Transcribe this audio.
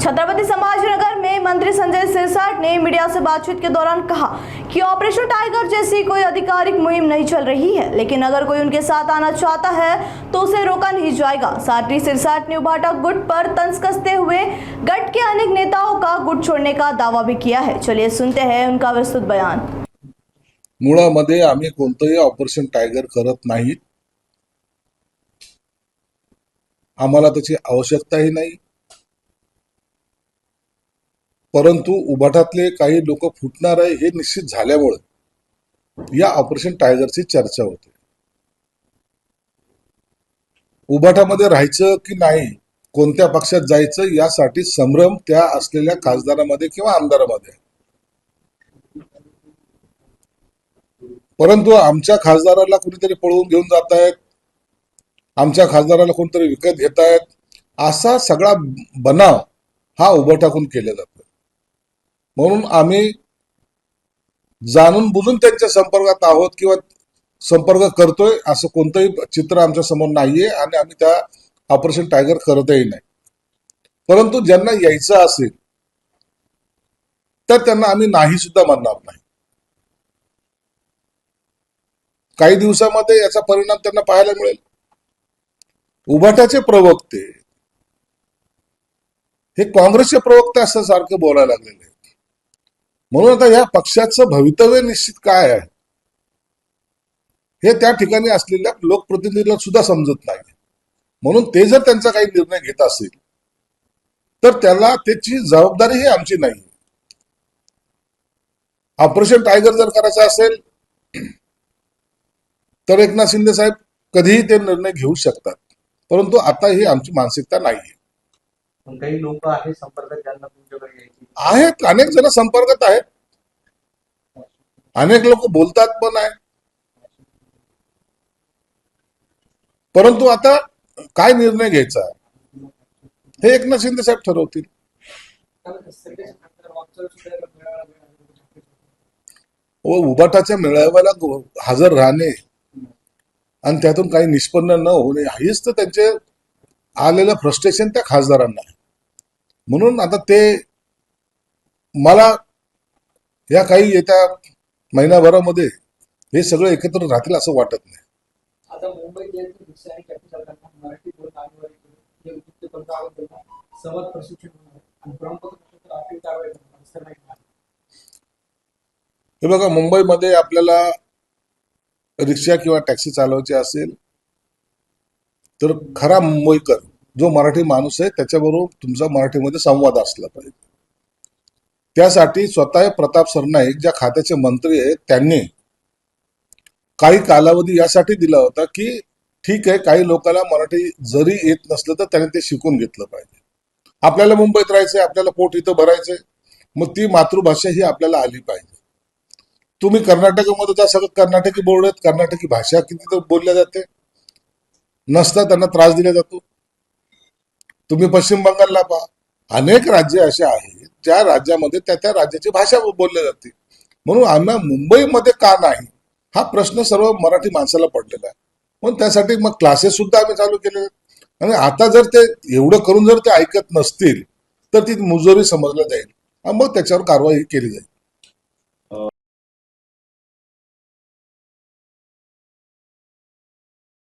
छत्रपति संभाजीनगर में मंत्री संजय सिरसाट ने मीडिया से बातचीत के दौरान कहा कि ऑपरेशन टाइगर जैसी कोई आधिकारिक मुहिम नहीं चल रही है, लेकिन अगर कोई उनके साथ आना चाहता है तो उसे रोका नहीं जाएगा। साथ ही सिरसाट ने उभाटा गुट पर तंज कसते हुए गट के अनेक नेताओं का गुट छोड़ने का दावा भी किया है। चलिए सुनते हैं उनका विस्तृत बयान। मुळामध्ये आम्ही कोणतंही ऑपरेशन टायगर करत नाही, आम्हाला त्याची आवश्यकताही नाही। परंतु उभाटातले काही लोक फुटणार आहे हे निश्चित झाल्यामुळे या ऑपरेशन टायगरची चर्चा होते। उभाटामध्ये राहायचं की नाही, कोणत्या पक्षात जायचं यासाठी संभ्रम त्या असलेल्या खासदारांमध्ये किंवा आमदारांमध्ये। परंतु आमच्या खासदाराला कोणीतरी पळवून घेऊन जात आहेत, आमच्या खासदाराला कोणतरी विकत घेत आहेत, असा सगळा बनाव हा उभाटाकडून केला जातो। म्हणून आम्ही जाणून बुजून त्यांच्या संपर्कात आहोत किंवा संपर्क करतोय असं कोणतंही चित्र आमच्या समोर नाहीये आणि आम्ही त्या ऑपरेशन टायगर करतही नाही। परंतु ज्यांना यायचं असेल तर त्यांना आम्ही नाही सुद्धा म्हणणार नाही। काही दिवसामध्ये याचा परिणाम त्यांना पाहायला मिळेल। उभाटाचे प्रवक्ते हे काँग्रेसचे प्रवक्ते असं सारखं बोलायला लागलेले आहेत। म्हणून आता या पक्षाचं भवितव्य निश्चित काय आहे हे त्या ठिकाणी असलेल्या लोकप्रतिनिधीला सुद्धा समजत नाही। म्हणून ते जर त्यांचा काही निर्णय घेत असेल तर त्याला त्याची जबाबदारी ही आमची नाही। ऑपरेशन टायगर जर करायचं असेल तर एकनाथ शिंदे साहेब कधीही ते निर्णय घेऊ शकतात, परंतु आता ही आमची मानसिकता नाहीये। काही लोक आहेत संपर्कात ज्यांना तुमच्याकडे यायची आहेत, अनेक जण संपर्कात आहेत, अनेक लोक बोलतात पण आहे। परंतु आता काय निर्णय घ्यायचा हे एकनाथ शिंदे साहेब ठरवतील। व उभाटाच्या मेळाव्याला हजर राहणे आणि त्यातून काही निष्पन्न न होणे हेच तर त्यांचे आलेलं फ्रस्ट्रेशन त्या खासदारांना आहे। म्हणून आता ते मला या काही येत्या महिनाभरामध्ये हे सगळे एकत्र राहतील असं वाटत नाही। आता मुंबईत मराठी संवाद प्रशिक्षण हे बघा, मुंबईमध्ये आपल्याला रिक्षा किंवा टॅक्सी चालवायची असेल तर खरा मुंबईकर जो मराठी माणूस आहे त्याच्याबरोबर तुमचा मराठीमध्ये संवाद असला पाहिजे। त्यासाठी स्वतः प्रताप सरनाईक ज्या खात्याचे मंत्री आहेत त्यांनी काही कालावधी यासाठी दिला होता की ठीक आहे, काही लोकांना मराठी जरी येत नसलं तर त्यांनी ते शिकून घेतलं पाहिजे। आपल्याला मुंबईत राहायचंय, आपल्याला पोट इथं भरायचंय, मग ती मातृभाषा ही आपल्याला आली पाहिजे। तुम्ही कर्नाटकमध्ये जा, सगळं कर्नाटकी बोर्ड आहेत, कर्नाटकी भाषा किती तर बोलल्या जाते, नसता त्यांना त्रास दिला जातो। तुम्ही पश्चिम बंगालला पहा, अनेक राज्य असे आहेत ज्या राज्यामध्ये त्या त्या राज्याची भाषा बोलली जाते। म्हणून आम्हाला मुंबईमध्ये का नाही हा प्रश्न सर्व मराठी माणसाला पडलेला आहे। म्हणून त्यासाठी मग क्लासेस सुद्धा आम्ही चालू केले आणि आता जर ते एवढं करून जर ते ऐकत नसतील तर ती मुजोरी समजलं जाईल आणि मग त्याच्यावर कारवाई केली जाईल।